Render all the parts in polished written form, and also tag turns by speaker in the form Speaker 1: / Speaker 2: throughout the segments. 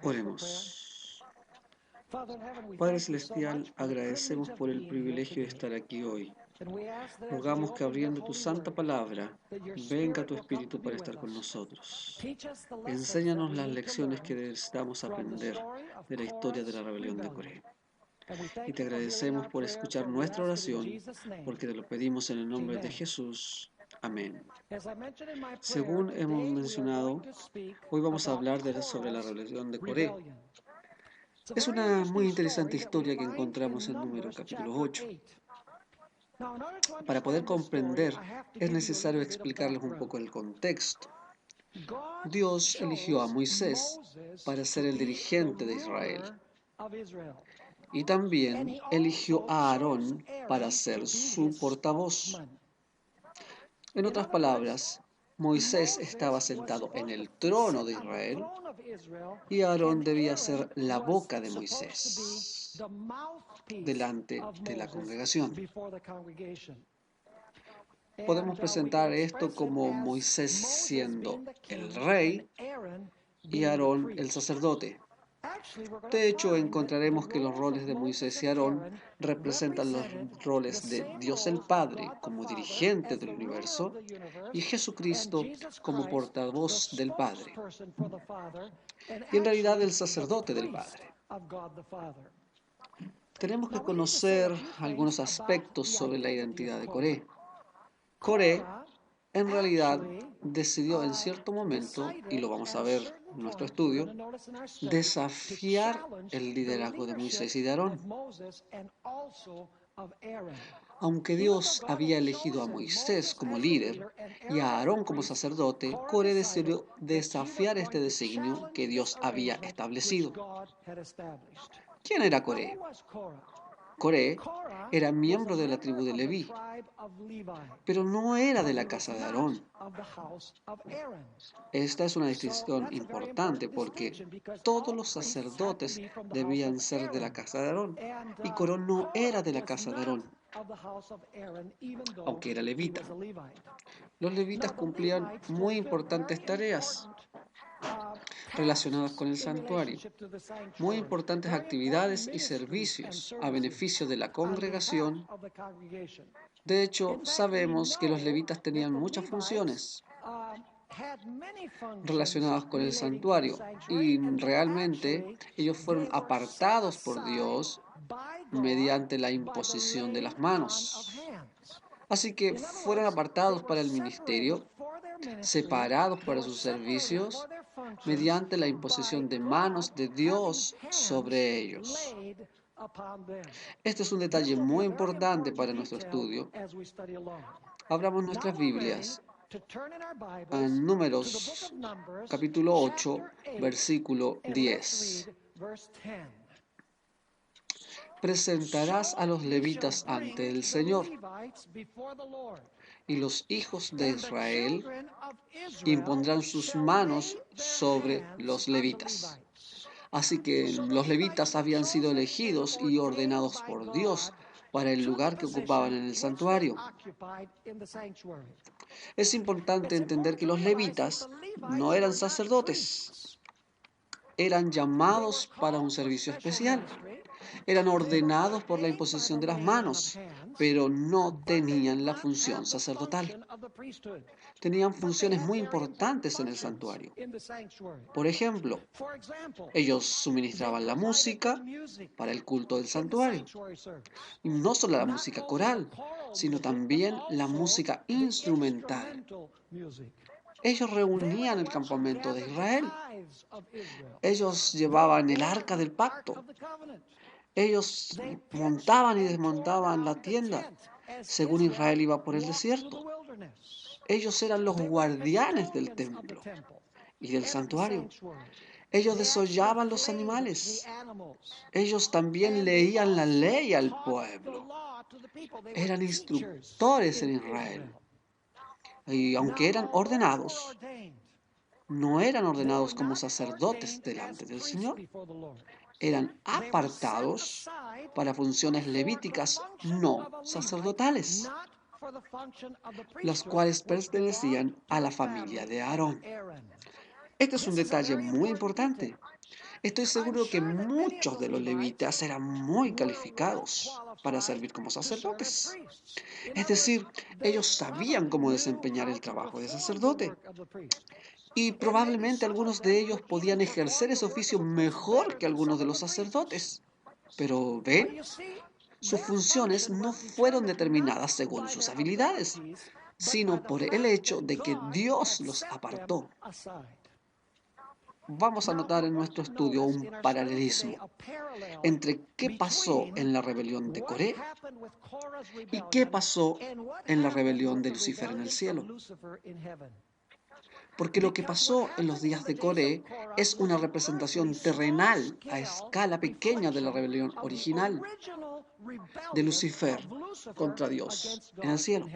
Speaker 1: Oremos. Padre Celestial, agradecemos por el privilegio de estar aquí hoy. Rogamos que abriendo tu santa palabra, venga tu Espíritu para estar con nosotros. Enséñanos las lecciones que necesitamos aprender de la historia de la rebelión de Coré. Y te agradecemos por escuchar nuestra oración, porque te lo pedimos en el nombre de Jesús. Amén. Según hemos mencionado, hoy vamos a hablar sobre la rebelión de Coré. Es una muy interesante historia que encontramos en Números capítulo 8. Para poder comprender, es necesario explicarles un poco el contexto. Dios eligió a Moisés para ser el dirigente de Israel y también eligió a Aarón para ser su portavoz. En otras palabras, Moisés estaba sentado en el trono de Israel y Aarón debía ser la boca de Moisés delante de la congregación. Podemos presentar esto como Moisés siendo el rey y Aarón el sacerdote. De hecho, encontraremos que los roles de Moisés y Aarón representan los roles de Dios el Padre como dirigente del universo y Jesucristo como portavoz del Padre, y en realidad el sacerdote del Padre. Tenemos que conocer algunos aspectos sobre la identidad de Coré. Coré, en realidad, decidió en cierto momento, y lo vamos a ver en nuestro estudio, desafiar el liderazgo de Moisés y de Aarón. Aunque Dios había elegido a Moisés como líder y a Aarón como sacerdote, Coré decidió desafiar este designio que Dios había establecido. ¿Quién era Coré? Coré era miembro de la tribu de Leví, pero no era de la casa de Aarón. Esta es una distinción importante porque todos los sacerdotes debían ser de la casa de Aarón y Coré no era de la casa de Aarón, aunque era levita. Los levitas cumplían muy importantes tareas relacionadas con el santuario, muy importantes actividades y servicios a beneficio de la congregación. De hecho, sabemos que los levitas tenían muchas funciones relacionadas con el santuario y realmente ellos fueron apartados por Dios mediante la imposición de las manos. Así que fueron apartados para el ministerio, separados para sus servicios, mediante la imposición de manos de Dios sobre ellos. Este es un detalle muy importante para nuestro estudio. Abramos nuestras Biblias en Números capítulo 8, versículo 10. Presentarás a los levitas ante el Señor, y los hijos de Israel impondrán sus manos sobre los levitas. Así que los levitas habían sido elegidos y ordenados por Dios para el lugar que ocupaban en el santuario. Es importante entender que los levitas no eran sacerdotes, eran llamados para un servicio especial. Eran ordenados por la imposición de las manos, pero no tenían la función sacerdotal. Tenían funciones muy importantes en el santuario. Por ejemplo, ellos suministraban la música para el culto del santuario. Y no solo la música coral, sino también la música instrumental. Ellos reunían el campamento de Israel. Ellos llevaban el arca del pacto. Ellos montaban y desmontaban la tienda según Israel iba por el desierto. Ellos eran los guardianes del templo y del santuario. Ellos desollaban los animales. Ellos también leían la ley al pueblo. Eran instructores en Israel. Y aunque eran ordenados, no eran ordenados como sacerdotes delante del Señor. Eran apartados para funciones levíticas no sacerdotales, las cuales pertenecían a la familia de Aarón. Este es un detalle muy importante. Estoy seguro que muchos de los levitas eran muy calificados para servir como sacerdotes. Es decir, ellos sabían cómo desempeñar el trabajo de sacerdote. Y probablemente algunos de ellos podían ejercer ese oficio mejor que algunos de los sacerdotes. Pero ve, sus funciones no fueron determinadas según sus habilidades, sino por el hecho de que Dios los apartó. Vamos a notar en nuestro estudio un paralelismo entre qué pasó en la rebelión de Coré y qué pasó en la rebelión de Lucifer en el cielo. Porque lo que pasó en los días de Coré es una representación terrenal a escala pequeña de la rebelión original de Lucifer contra Dios en el cielo.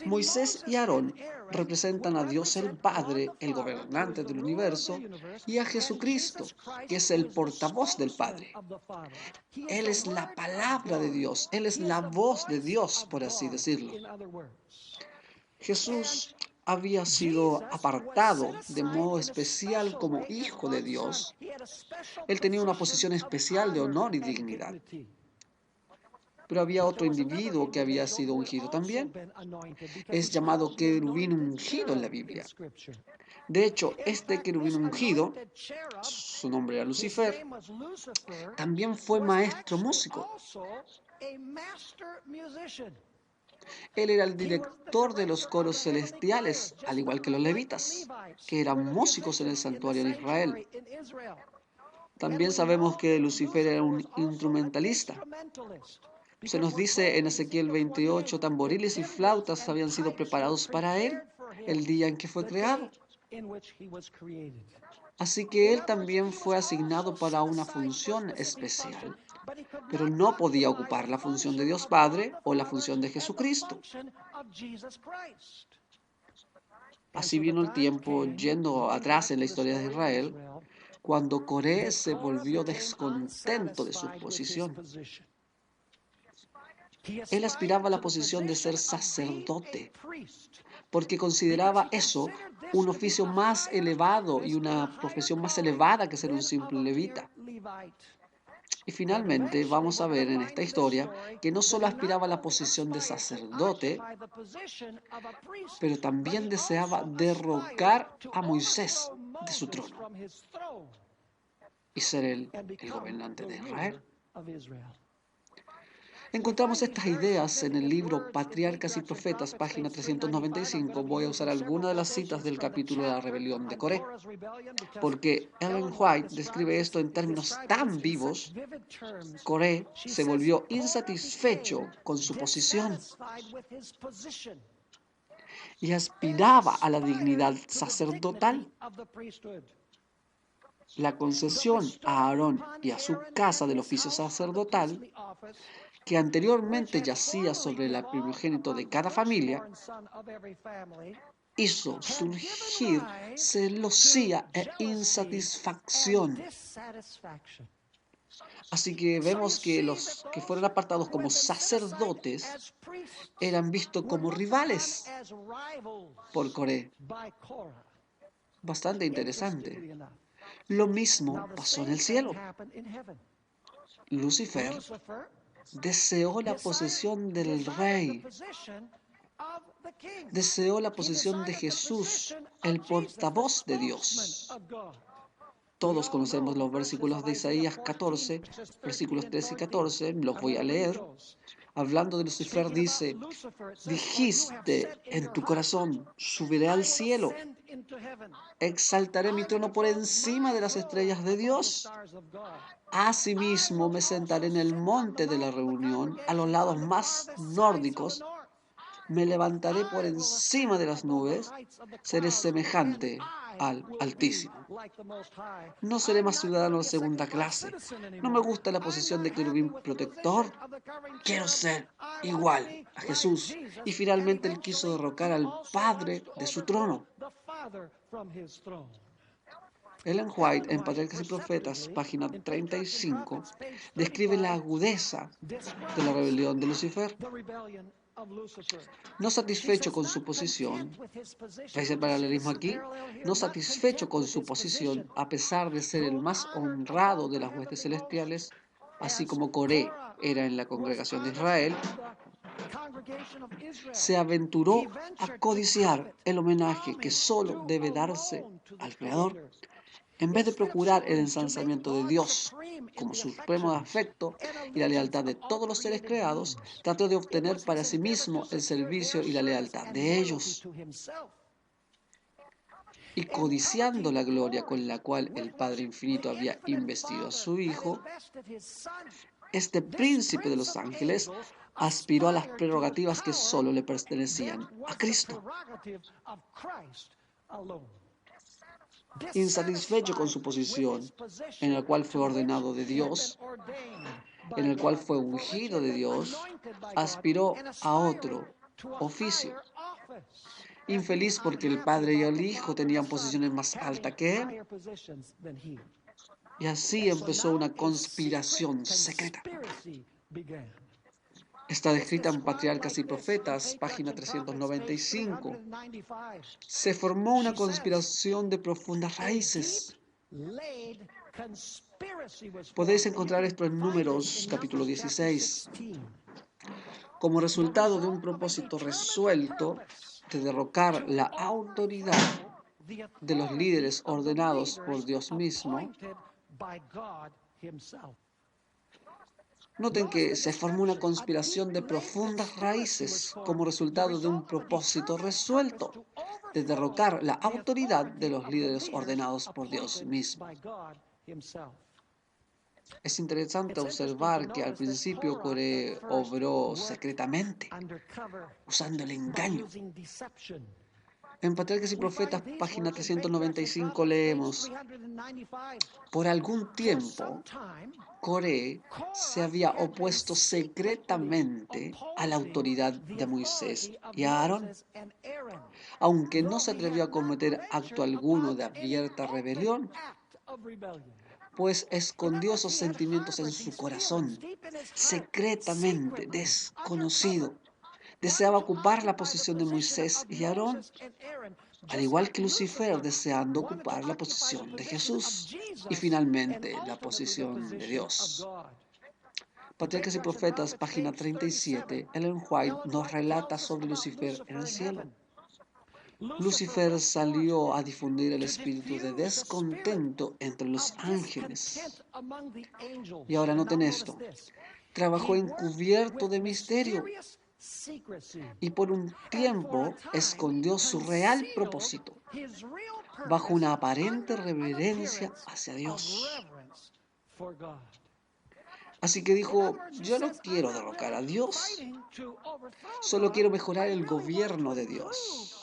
Speaker 1: Moisés y Aarón representan a Dios el Padre, el gobernante del universo, y a Jesucristo, que es el portavoz del Padre. Él es la palabra de Dios, Él es la voz de Dios, por así decirlo. Jesús había sido apartado de modo especial como hijo de Dios. Él tenía una posición especial de honor y dignidad. Pero había otro individuo que había sido ungido también. Es llamado querubín ungido en la Biblia. De hecho, este querubín ungido, su nombre era Lucifer, también fue maestro músico. Él era el director de los coros celestiales, al igual que los levitas, que eran músicos en el santuario de Israel. También sabemos que Lucifer era un instrumentalista. Se nos dice en Ezequiel 28, tamboriles y flautas habían sido preparados para él el día en que fue creado. Así que él también fue asignado para una función especial, pero no podía ocupar la función de Dios Padre o la función de Jesucristo. Así vino el tiempo, yendo atrás en la historia de Israel, cuando Coré se volvió descontento de su posición. Él aspiraba a la posición de ser sacerdote, porque consideraba eso un oficio más elevado y una profesión más elevada que ser un simple levita. Y finalmente vamos a ver en esta historia que no solo aspiraba a la posición de sacerdote, pero también deseaba derrocar a Moisés de su trono y ser el gobernante de Israel. Encontramos estas ideas en el libro Patriarcas y Profetas, página 395. Voy a usar algunas de las citas del capítulo de la rebelión de Coré, porque Ellen White describe esto en términos tan vivos. Coré se volvió insatisfecho con su posición y aspiraba a la dignidad sacerdotal. La concesión a Aarón y a su casa del oficio sacerdotal, que anteriormente yacía sobre el primogénito de cada familia, hizo surgir celosía e insatisfacción. Así que vemos que los que fueron apartados como sacerdotes eran vistos como rivales por Coré. Bastante interesante. Lo mismo pasó en el cielo. Lucifer deseó la posesión del rey. Deseó la posesión de Jesús, el portavoz de Dios. Todos conocemos los versículos de Isaías 14, versículos 13 y 14, los voy a leer. Hablando de Lucifer dice, dijiste en tu corazón, subiré al cielo, exaltaré mi trono por encima de las estrellas de Dios. Asimismo me sentaré en el monte de la reunión, a los lados más nórdicos, me levantaré por encima de las nubes, seré semejante al Altísimo. No seré más ciudadano de segunda clase. No me gusta la posición de querubín protector. Quiero ser igual a Jesús. Y finalmente él quiso derrocar al Padre de su trono. Ellen White, en Patriarcas y Profetas, página 35, describe la agudeza de la rebelión de Lucifer. No satisfecho con su posición, ¿veis el paralelismo aquí? No satisfecho con su posición, a pesar de ser el más honrado de las huestes celestiales, así como Coré era en la congregación de Israel, se aventuró a codiciar el homenaje que solo debe darse al Creador. En vez de procurar el ensalzamiento de Dios como supremo afecto y la lealtad de todos los seres creados, trató de obtener para sí mismo el servicio y la lealtad de ellos. Y codiciando la gloria con la cual el Padre Infinito había investido a su Hijo, este príncipe de los ángeles aspiró a las prerrogativas que solo le pertenecían a Cristo. Insatisfecho con su posición, en la cual fue ordenado de Dios, en el cual fue ungido de Dios, aspiró a otro oficio. Infeliz porque el Padre y el Hijo tenían posiciones más altas que él. Y así empezó una conspiración secreta. Está descrita en Patriarcas y Profetas, página 395. Se formó una conspiración de profundas raíces. Podéis encontrar esto en Números, capítulo 16. Como resultado de un propósito resuelto de derrocar la autoridad de los líderes ordenados por Dios mismo, noten que se formó una conspiración de profundas raíces como resultado de un propósito resuelto de derrocar la autoridad de los líderes ordenados por Dios mismo. Es interesante observar que al principio Coré obró secretamente, usando el engaño. En Patriarcas y Profetas, página 395, leemos: por algún tiempo, Coré se había opuesto secretamente a la autoridad de Moisés y Aarón, aunque no se atrevió a cometer acto alguno de abierta rebelión, pues escondió esos sentimientos en su corazón, secretamente, desconocido. Deseaba ocupar la posición de Moisés y Aarón, al igual que Lucifer deseando ocupar la posición de Jesús y finalmente la posición de Dios. Patriarcas y Profetas, página 37, Ellen White nos relata sobre Lucifer en el cielo. Lucifer salió a difundir el espíritu de descontento entre los ángeles. Y ahora noten esto. Trabajó encubierto de misterio y por un tiempo escondió su real propósito bajo una aparente reverencia hacia Dios. Así que dijo: yo no quiero derrocar a Dios, solo quiero mejorar el gobierno de Dios.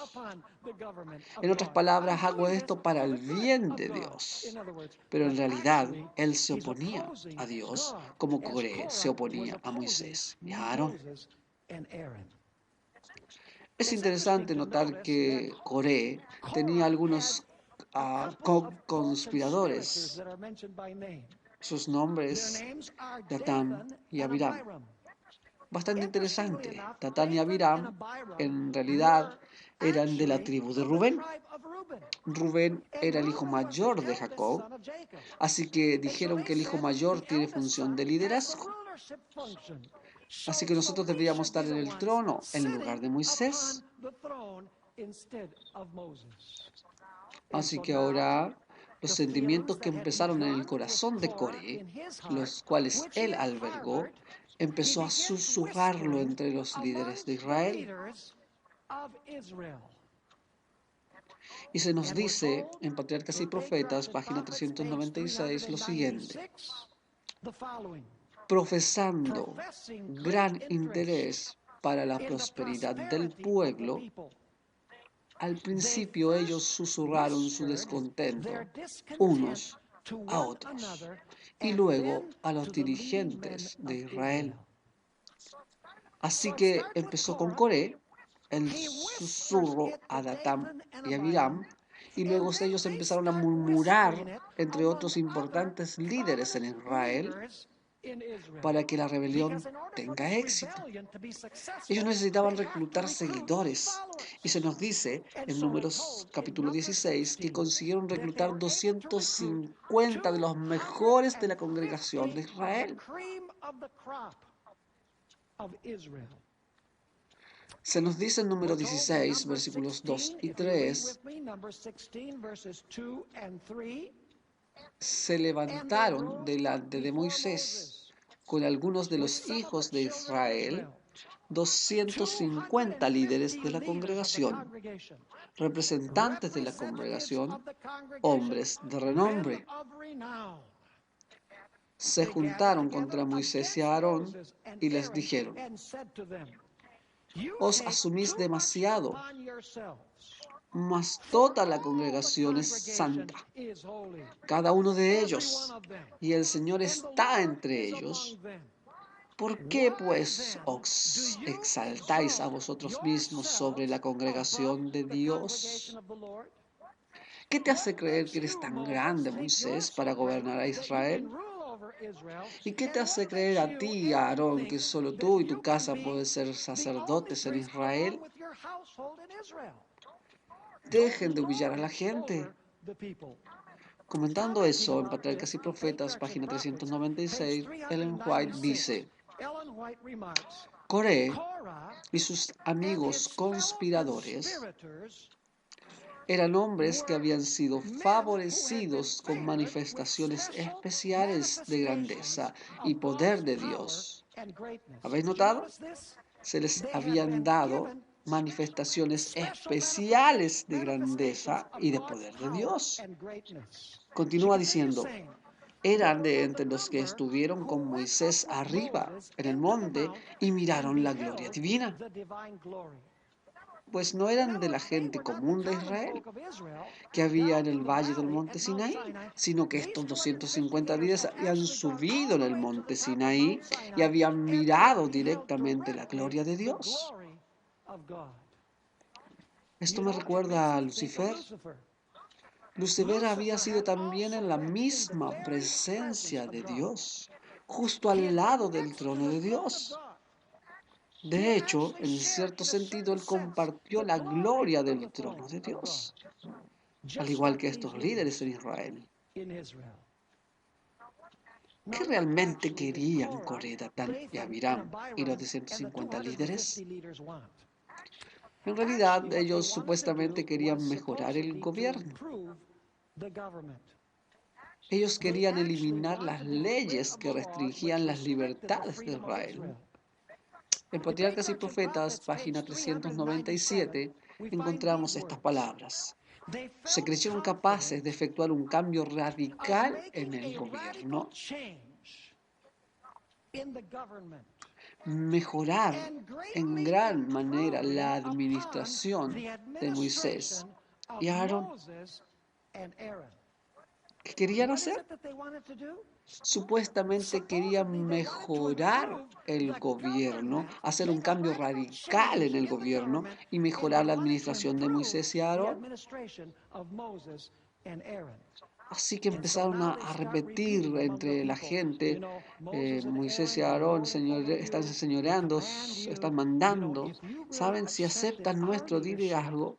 Speaker 1: En otras palabras, hago esto para el bien de Dios. Pero en realidad, él se oponía a Dios como Coré se oponía a Moisés y a Aarón. Es interesante notar que Coré tenía algunos conspiradores. Sus nombres, Datán y Abiram. Bastante interesante. Datán y Abiram en realidad eran de la tribu de Rubén. Rubén era el hijo mayor de Jacob, así que dijeron que el hijo mayor tiene función de liderazgo. Así que nosotros deberíamos estar en el trono en lugar de Moisés. Así que ahora los sentimientos que empezaron en el corazón de Coré, los cuales él albergó, empezó a susurrarlo entre los líderes de Israel. Y se nos dice en Patriarcas y Profetas, página 396, lo siguiente: profesando gran interés para la prosperidad del pueblo, al principio ellos susurraron su descontento unos a otros y luego a los dirigentes de Israel. Así que empezó con Coré, el susurro a Datán y a Abiram, y luego ellos empezaron a murmurar entre otros importantes líderes en Israel, para que la rebelión tenga éxito. Ellos necesitaban reclutar seguidores. Y se nos dice en Números capítulo 16 que consiguieron reclutar 250 de los mejores de la congregación de Israel. Se nos dice en Número 16, versículos 2 y 3, se levantaron delante de Moisés con algunos de los hijos de Israel 250 líderes de la congregación, representantes de la congregación, hombres de renombre. Se juntaron contra Moisés y Aarón y les dijeron: os asumís demasiado, mas toda la congregación es santa, cada uno de ellos, y el Señor está entre ellos. ¿Por qué, pues, os exaltáis a vosotros mismos sobre la congregación de Dios? ¿Qué te hace creer que eres tan grande, Moisés, para gobernar a Israel? ¿Y qué te hace creer a ti, Aarón, que solo tú y tu casa pueden ser sacerdotes en Israel? Dejen de humillar a la gente. Comentando eso, en Patriarcas y Profetas, página 396, Ellen White dice: Coré y sus amigos conspiradores eran hombres que habían sido favorecidos con manifestaciones especiales de grandeza y poder de Dios. ¿Habéis notado? Se les habían dado manifestaciones especiales de grandeza y de poder de Dios. Continúa diciendo: eran de entre los que estuvieron con Moisés arriba en el monte y miraron la gloria divina. Pues no eran de la gente común de Israel que había en el valle del monte Sinaí, sino que estos 250 días habían subido en el monte Sinaí y habían mirado directamente la gloria de Dios. Esto me recuerda a Lucifer. Lucifer había sido también en la misma presencia de Dios, justo al lado del trono de Dios. De hecho, en cierto sentido, él compartió la gloria del trono de Dios, al igual que estos líderes en Israel. ¿Qué realmente querían Coré, Datán y Abiram y los 250 líderes? En realidad, ellos supuestamente querían mejorar el gobierno. Ellos querían eliminar las leyes que restringían las libertades de Israel. En Patriarcas y Profetas, página 397, encontramos estas palabras. Se creyeron capaces de efectuar un cambio radical en el gobierno, mejorar en gran manera la administración de Moisés y Aarón. ¿Qué querían hacer? Supuestamente querían mejorar el gobierno, hacer un cambio radical en el gobierno y mejorar la administración de Moisés y Aarón. Así que empezaron a repetir entre la gente: Moisés y Aarón están señoreando, están mandando. ¿Saben? Si aceptan nuestro liderazgo,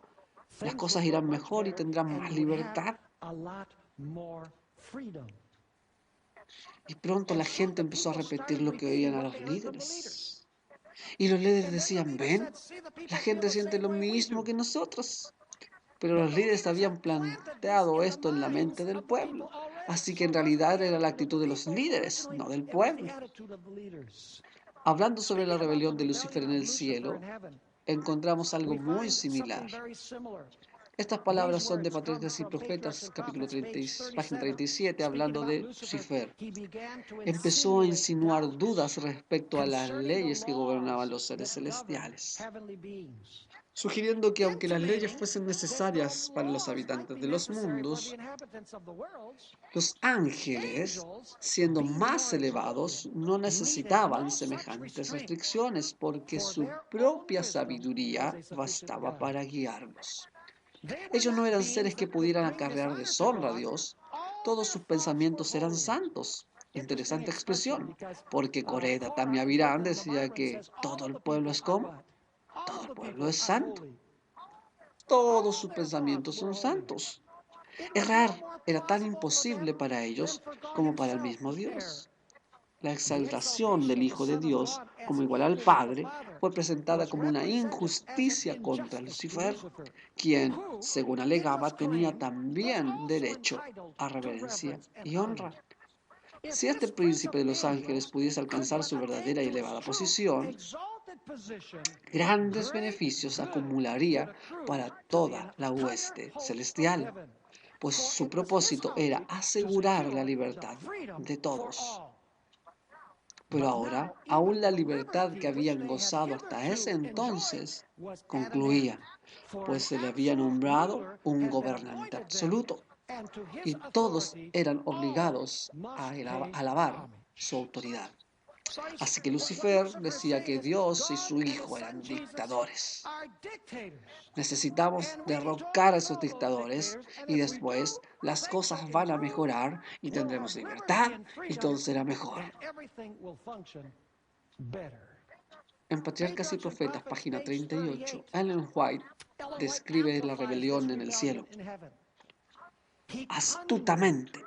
Speaker 1: las cosas irán mejor y tendrán más libertad. Y pronto la gente empezó a repetir lo que oían a los líderes. Y los líderes decían: ven, la gente siente lo mismo que nosotros. Pero los líderes habían planteado esto en la mente del pueblo. Así que en realidad era la actitud de los líderes, no del pueblo. Hablando sobre la rebelión de Lucifer en el cielo, encontramos algo muy similar. Estas palabras son de Patriarcas y Profetas, capítulo 30, página 37, hablando de Lucifer. Empezó a insinuar dudas respecto a las leyes que gobernaban los seres celestiales, sugiriendo que aunque las leyes fuesen necesarias para los habitantes de los mundos, los ángeles, siendo más elevados, no necesitaban semejantes restricciones porque su propia sabiduría bastaba para guiarlos. Ellos no eran seres que pudieran acarrear deshonra a Dios. Todos sus pensamientos eran santos Interesante expresión, porque Coré, Datán y Abirán decía que todo el pueblo es como, todo el pueblo es santo. Todos sus pensamientos son santos. Errar era tan imposible para ellos como para el mismo Dios. La exaltación del Hijo de Dios como igual al Padre fue presentada como una injusticia contra Lucifer, quien, según alegaba, tenía también derecho a reverencia y honra. Si este príncipe de los ángeles pudiese alcanzar su verdadera y elevada posición, grandes beneficios acumularía para toda la hueste celestial, pues su propósito era asegurar la libertad de todos. Pero ahora, aún la libertad que habían gozado hasta ese entonces concluía, pues se le había nombrado un gobernante absoluto y todos eran obligados a alabar su autoridad. Así que Lucifer decía que Dios y su Hijo eran dictadores. Necesitamos derrocar a esos dictadores y después las cosas van a mejorar y tendremos libertad y todo será mejor. En Patriarcas y Profetas, página 38, Ellen White describe la rebelión en el cielo. Astutamente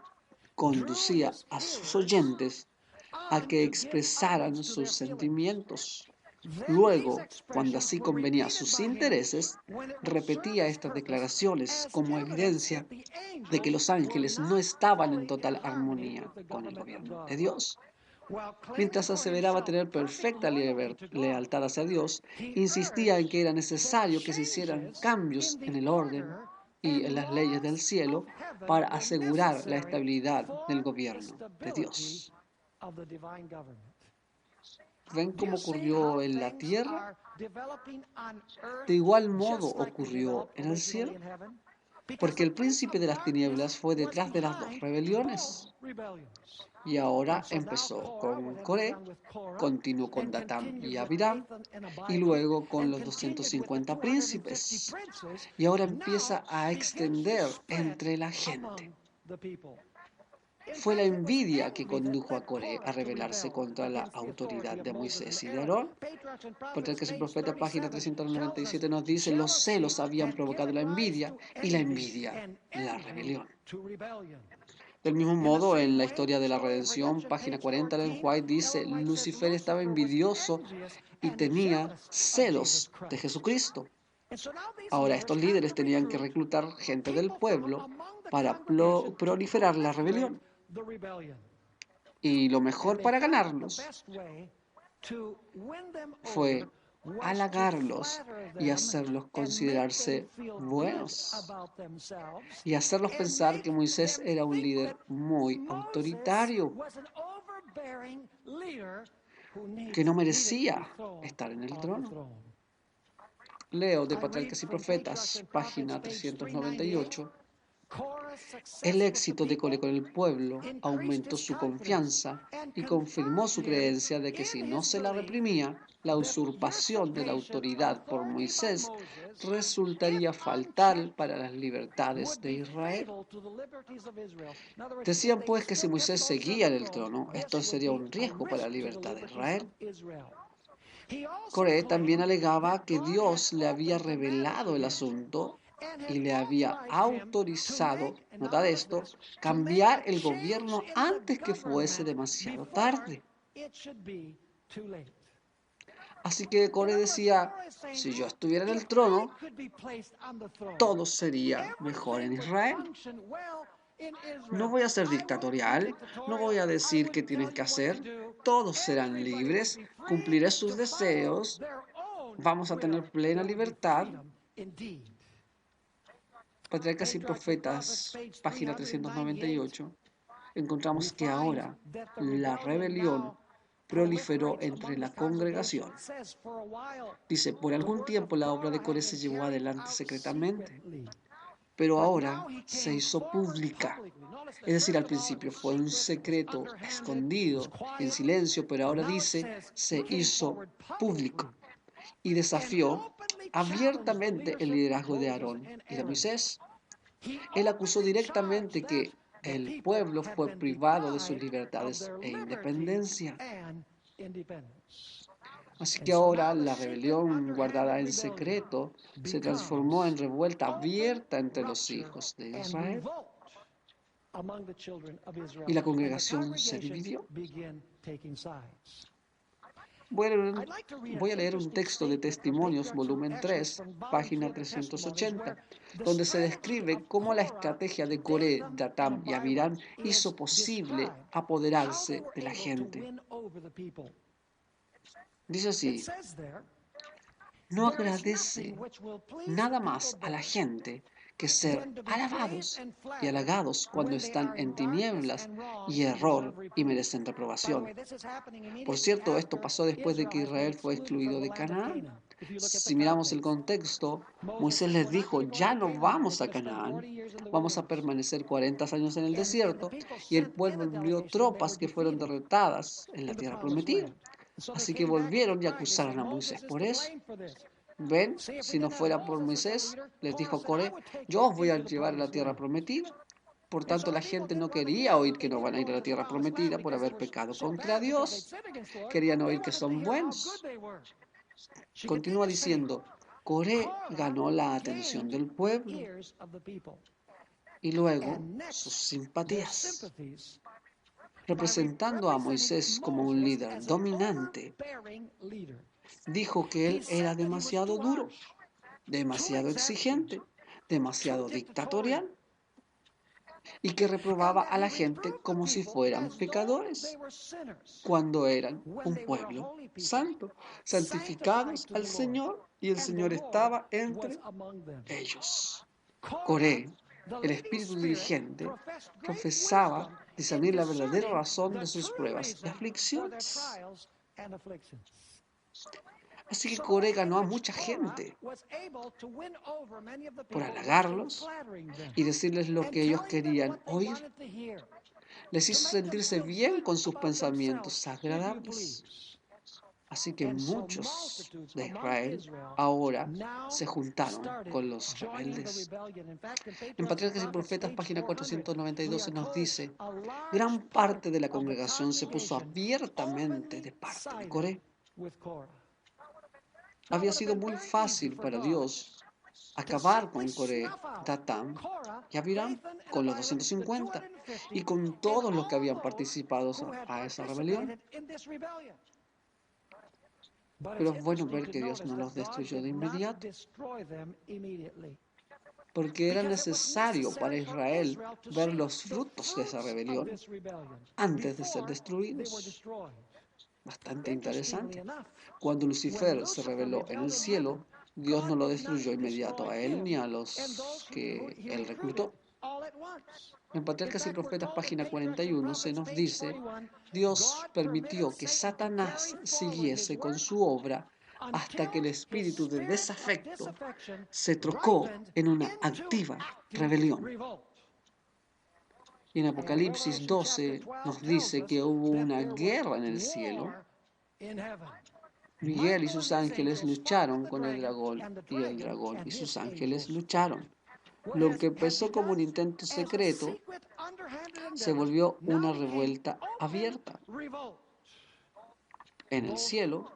Speaker 1: conducía a sus oyentes a que expresaran sus sentimientos. Luego, cuando así convenía a sus intereses, repetía estas declaraciones como evidencia de que los ángeles no estaban en total armonía con el gobierno de Dios. Mientras aseveraba tener perfecta lealtad hacia Dios, insistía en que era necesario que se hicieran cambios en el orden y en las leyes del cielo para asegurar la estabilidad del gobierno de Dios. ¿Ven cómo ocurrió en la tierra? De igual modo ocurrió en el cielo, porque el príncipe de las tinieblas fue detrás de las dos rebeliones. Y ahora empezó con Coré, continuó con Datán y Abiram, y luego con los 250 príncipes. Y ahora empieza a extender entre la gente. Fue la envidia que condujo a Coré a rebelarse contra la autoridad de Moisés y de Aarón. Patriarcas y Profetas, página 397 nos dice, los celos habían provocado la envidia y la envidia la rebelión. Del mismo modo, en la historia de la redención, página 40, Ellen White dice, Lucifer estaba envidioso y tenía celos de Jesucristo. Ahora, estos líderes tenían que reclutar gente del pueblo para proliferar la rebelión. Y lo mejor para ganarlos fue halagarlos y hacerlos considerarse buenos y hacerlos pensar que Moisés era un líder muy autoritario, que no merecía estar en el trono. Leo de Patriarcas y Profetas, página 398. El éxito de Coré con el pueblo aumentó su confianza y confirmó su creencia de que si no se la reprimía, la usurpación de la autoridad por Moisés resultaría fatal para las libertades de Israel. Decían pues que si Moisés seguía en el trono, esto sería un riesgo para la libertad de Israel. Coré también alegaba que Dios le había revelado el asunto y le había autorizado, notad esto, cambiar el gobierno antes que fuese demasiado tarde. Así que Coré decía, si yo estuviera en el trono, todo sería mejor en Israel. No voy a ser dictatorial, no voy a decir qué tienen que hacer, todos serán libres, cumpliré sus deseos, vamos a tener plena libertad. Patriarcas y Profetas, página 398, encontramos que ahora la rebelión proliferó entre la congregación. Dice, por algún tiempo la obra de Coré se llevó adelante secretamente, pero ahora se hizo pública. Es decir, al principio fue un secreto escondido, en silencio, pero ahora dice, se hizo público y desafió abiertamente el liderazgo de Aarón y de Moisés. Él acusó directamente que El pueblo fue privado de sus libertades e independencia. Así que ahora la rebelión guardada en secreto se transformó en revuelta abierta entre los hijos de Israel. Y la congregación se dividió. Voy a leer un texto de Testimonios, volumen 3, página 380, donde se describe cómo la estrategia de Coré, Datam y Abiram hizo posible apoderarse de la gente. Dice así: no agradece nada más a la gente que ser alabados y halagados cuando están en tinieblas y error y merecen reprobación. Por cierto, esto pasó después de que Israel fue excluido de Canaán. Si miramos el contexto, Moisés les dijo: ya no vamos a Canaán, vamos a permanecer 40 años en el desierto, y el pueblo envió tropas que fueron derrotadas en la tierra prometida. Así que volvieron y acusaron a Moisés por eso. Ven, si no fuera por Moisés, les dijo Coré, yo os voy a llevar a la tierra prometida. Por tanto, la gente no quería oír que no van a ir a la tierra prometida por haber pecado contra Dios. Querían oír que son buenos. Continúa diciendo: Coré ganó la atención del pueblo y luego sus simpatías, representando a Moisés como un líder dominante. Dijo que él era demasiado duro, demasiado exigente, demasiado dictatorial, y que reprobaba a la gente como si fueran pecadores, cuando eran un pueblo santo, santificados al Señor, y el Señor estaba entre ellos. Coré, el espíritu dirigente, profesaba discernir la verdadera razón de sus pruebas y aflicciones. Así que Coré ganó a mucha gente por halagarlos y decirles lo que ellos querían oír. Les hizo sentirse bien con sus pensamientos agradables. Así que muchos de Israel ahora se juntaron con los rebeldes. En Patriarcas y Profetas, página 492, se nos dice: gran parte de la congregación se puso abiertamente de parte de Coré. Había sido muy fácil para Dios acabar con Coré, Datán y Abiram, con los 250 y con todos los que habían participado a esa rebelión. Pero es bueno ver que Dios no los destruyó de inmediato, porque era necesario para Israel ver los frutos de esa rebelión antes de ser destruidos. Bastante interesante. Cuando Lucifer se rebeló en el cielo, Dios no lo destruyó inmediato a él ni a los que él reclutó. En Patriarcas y Profetas, página 41, se nos dice: Dios permitió que Satanás siguiese con su obra hasta que el espíritu de desafecto se trocó en una activa rebelión. Y en Apocalipsis 12 nos dice que hubo una guerra en el cielo. Miguel y sus ángeles lucharon con el dragón, y el dragón y sus ángeles lucharon. Lo que empezó como un intento secreto se volvió una revuelta abierta en el cielo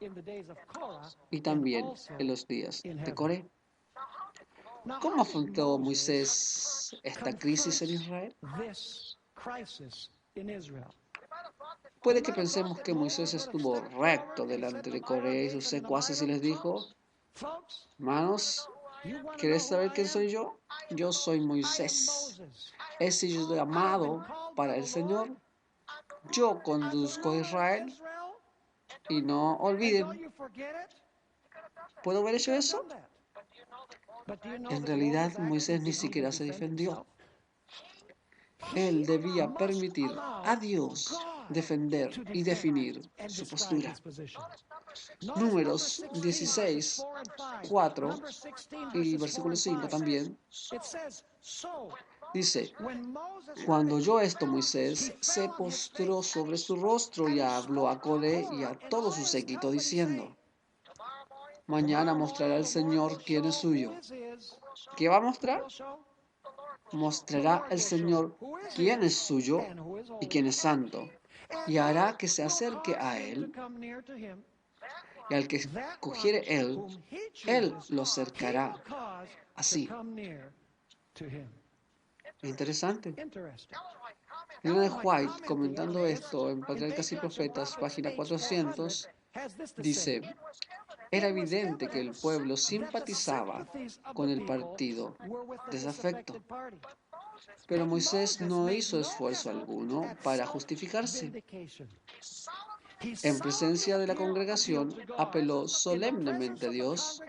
Speaker 1: y también en los días de Coré. ¿Cómo afrontó Moisés esta crisis en Israel? Puede que pensemos que Moisés estuvo recto delante de Coré y sus secuaces y les dijo: hermanos, ¿queréis saber quién soy yo? Yo soy Moisés. He sido llamado para el Señor. Yo conduzco a Israel. Y no olviden, ¿puedo haber hecho eso? En realidad, Moisés ni siquiera se defendió. Él debía permitir a Dios defender y definir su postura. Números 16, 4 y versículo 5 también dice: cuando oyó esto, Moisés se postró sobre su rostro y habló a Coré y a todo su séquito diciendo: mañana mostrará el Señor quién es suyo. ¿Qué va a mostrar? mostrará el Señor quién es suyo y quién es santo, y hará que se acerque a él, y al que escogiere él lo cercará. Así. Interesante. Ellen G. White, comentando esto en Patriarcas y Profetas, página 400, dice: era evidente que el pueblo simpatizaba con el partido desafecto, pero Moisés no hizo esfuerzo alguno para justificarse. En presencia de la congregación, apeló solemnemente a Dios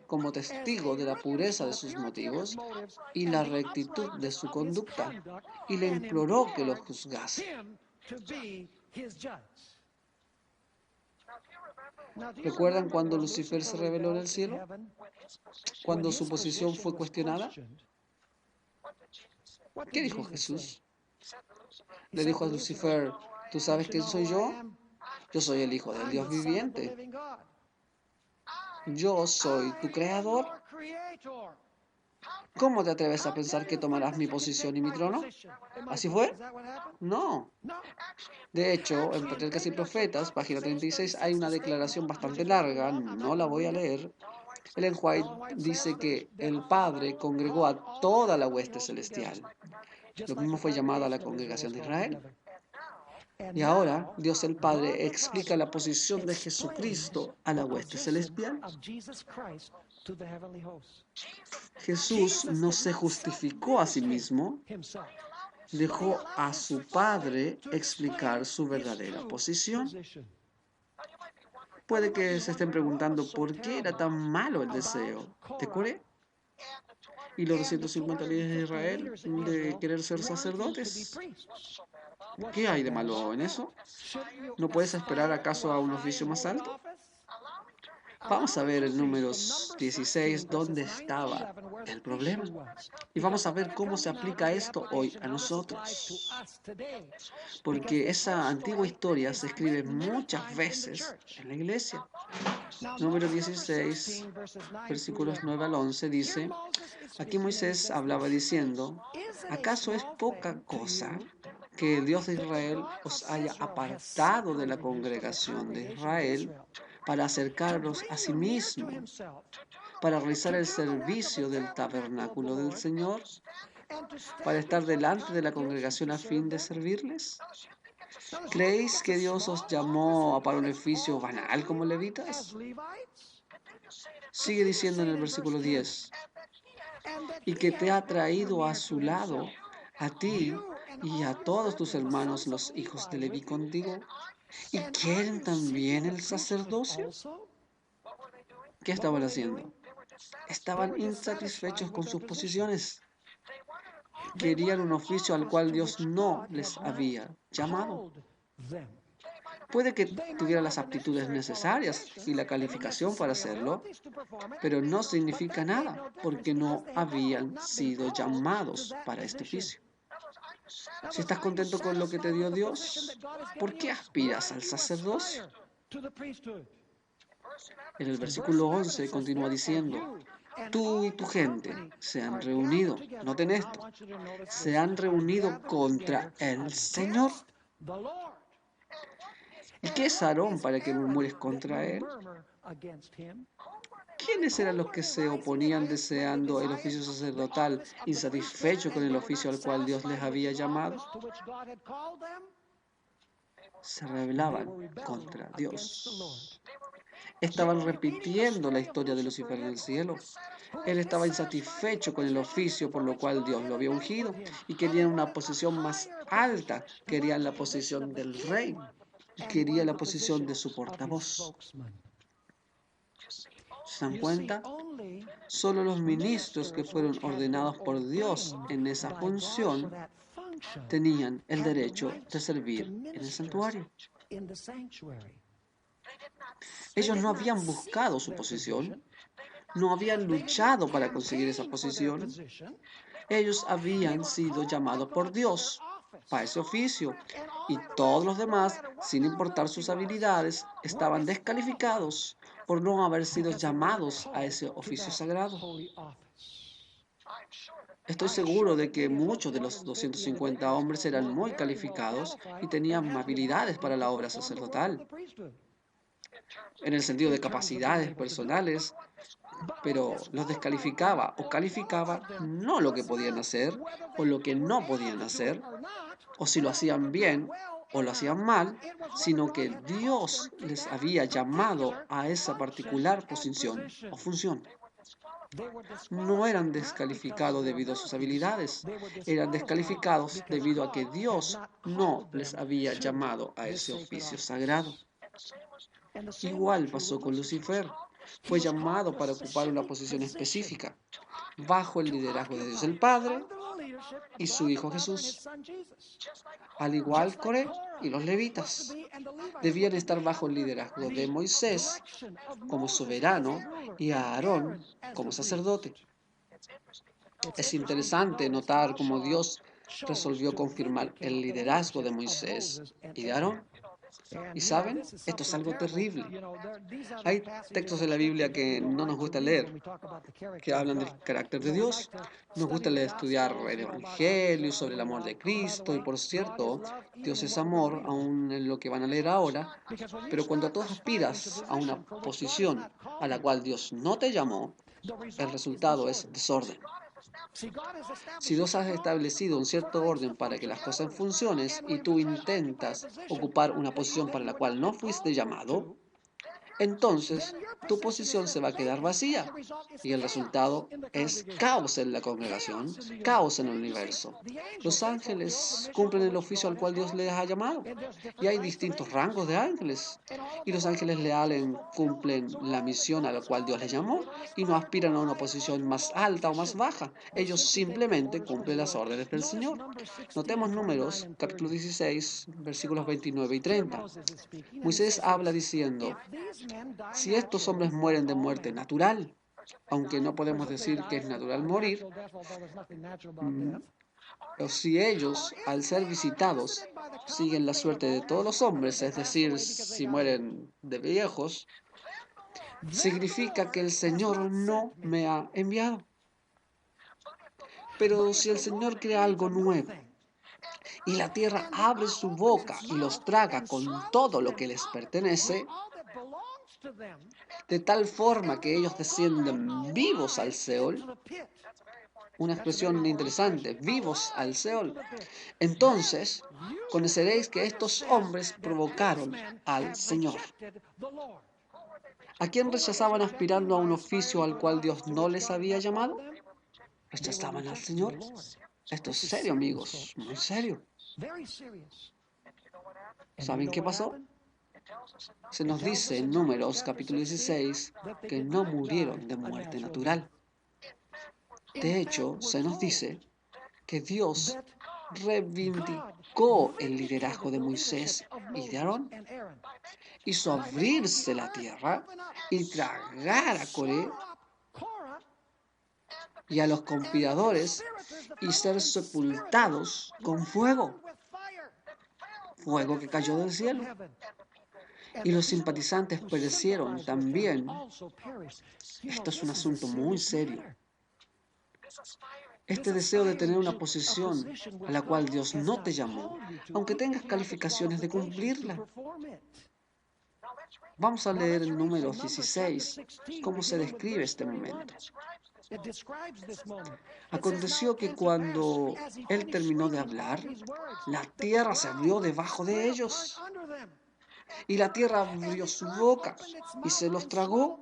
Speaker 1: como testigo de la pureza de sus motivos y la rectitud de su conducta, y le imploró que lo juzgase. ¿Recuerdan cuando Lucifer se rebeló en el cielo? Cuando su posición fue cuestionada. ¿Qué dijo Jesús? Le dijo a Lucifer: ¿tú sabes quién soy yo? Yo soy el Hijo del Dios viviente. Yo soy tu creador. ¿Cómo te atreves a pensar que tomarás mi posición y mi trono? ¿Así fue? No. De hecho, en Patriarcas y Profetas, página 36, hay una declaración bastante larga, no la voy a leer. Ellen White dice que el Padre congregó a toda la hueste celestial. Lo mismo fue llamado a la congregación de Israel. Y ahora Dios el Padre explica la posición de Jesucristo a la hueste celestial. Jesús no se justificó a sí mismo, dejó a su Padre explicar su verdadera posición. Puede que se estén preguntando por qué era tan malo el deseo de Coré y los 250 líderes de Israel de querer ser sacerdotes. ¿Qué hay de malo en eso? ¿No puedes esperar acaso a un oficio más alto? Vamos a ver en Números 16 dónde estaba el problema. Y vamos a ver cómo se aplica esto hoy a nosotros. Porque esa antigua historia se escribe muchas veces en la iglesia. Número 16, versículos 9 al 11 dice: aquí Moisés hablaba diciendo: ¿acaso es poca cosa que el Dios de Israel os haya apartado de la congregación de Israel para acercaros a sí mismo, para realizar el servicio del tabernáculo del Señor, para estar delante de la congregación a fin de servirles? ¿Creéis que Dios os llamó para un oficio banal como levitas? Sigue diciendo en el versículo 10: y que te ha traído a su lado, a ti y a todos tus hermanos los hijos de Leví contigo, y quieren también el sacerdocio. ¿Qué estaban haciendo? Estaban insatisfechos con sus posiciones. Querían un oficio al cual Dios no les había llamado. Puede que tuvieran las aptitudes necesarias y la calificación para hacerlo, pero no significa nada, porque no habían sido llamados para este oficio. Si estás contento con lo que te dio Dios, ¿por qué aspiras al sacerdocio? En el versículo 11 continúa diciendo: tú y tu gente se han reunido, noten esto, se han reunido contra el Señor. ¿Y qué es Aarón para que murmures contra él? ¿Quiénes eran los que se oponían deseando el oficio sacerdotal, insatisfechos con el oficio al cual Dios les había llamado? Se rebelaban contra Dios. Estaban repitiendo la historia de Lucifer en el cielo. Él estaba insatisfecho con el oficio por lo cual Dios lo había ungido y querían una posición más alta. Querían la posición del rey. Quería la posición de su portavoz. ¿Se dan cuenta? Solo los ministros que fueron ordenados por Dios en esa función tenían el derecho de servir en el santuario. Ellos no habían buscado su posición, no habían luchado para conseguir esa posición. Ellos habían sido llamados por Dios para ese oficio y todos los demás, sin importar sus habilidades, estaban descalificados por no haber sido llamados a ese oficio sagrado. Estoy seguro de que muchos de los 250 hombres eran muy calificados y tenían habilidades para la obra sacerdotal, en el sentido de capacidades personales, pero los descalificaba o calificaba no lo que podían hacer o lo que no podían hacer, o si lo hacían bien o lo hacían mal, sino que Dios les había llamado a esa particular posición o función. No eran descalificados debido a sus habilidades, eran descalificados debido a que Dios no les había llamado a ese oficio sagrado. Igual pasó con Lucifer. Fue llamado para ocupar una posición específica, bajo el liderazgo de Dios el Padre y su Hijo Jesús. Al igual Coré y los levitas debían estar bajo el liderazgo de Moisés como soberano y a Aarón como sacerdote. Es interesante notar cómo Dios resolvió confirmar el liderazgo de Moisés y de Aarón. Y saben, esto es algo terrible. Hay textos de la Biblia que no nos gusta leer, que hablan del carácter de Dios. Nos gusta estudiar el Evangelio sobre el amor de Cristo. Y por cierto, Dios es amor, aún en lo que van a leer ahora. Pero cuando tú aspiras a una posición a la cual Dios no te llamó, el resultado es desorden. Si Dios ha establecido un cierto orden para que las cosas funcionen y tú intentas ocupar una posición para la cual no fuiste llamado, entonces tu posición se va a quedar vacía y el resultado es caos en la congregación, caos en el universo. Los ángeles cumplen el oficio al cual Dios les ha llamado y hay distintos rangos de ángeles. Y los ángeles leales cumplen la misión a la cual Dios les llamó y no aspiran a una posición más alta o más baja. Ellos simplemente cumplen las órdenes del Señor. Notemos Números, capítulo 16, versículos 29 y 30. Moisés habla diciendo, si estos hombres mueren de muerte natural, aunque no podemos decir que es natural morir, o si ellos, al ser visitados, siguen la suerte de todos los hombres, es decir, si mueren de viejos, significa que el Señor no me ha enviado. Pero si el Señor crea algo nuevo y la tierra abre su boca y los traga con todo lo que les pertenece, de tal forma que ellos descienden vivos al Seol, una expresión interesante, vivos al Seol, entonces conoceréis que estos hombres provocaron al Señor. ¿A quién rechazaban aspirando a un oficio al cual Dios no les había llamado? Rechazaban al Señor. Esto es serio, amigos, muy serio. ¿Saben qué pasó? Se nos dice en Números capítulo 16 que no murieron de muerte natural. De hecho, se nos dice que Dios reivindicó el liderazgo de Moisés y de Aarón. Hizo abrirse la tierra y tragar a Coré y a los conspiradores y ser sepultados con fuego. Fuego que cayó del cielo. Y los simpatizantes perecieron también. Esto es un asunto muy serio. Este deseo de tener una posición a la cual Dios no te llamó, aunque tengas calificaciones de cumplirla. Vamos a leer en Números 16 cómo se describe este momento. Aconteció que cuando él terminó de hablar, la tierra se abrió debajo de ellos. Y la tierra abrió su boca y se los tragó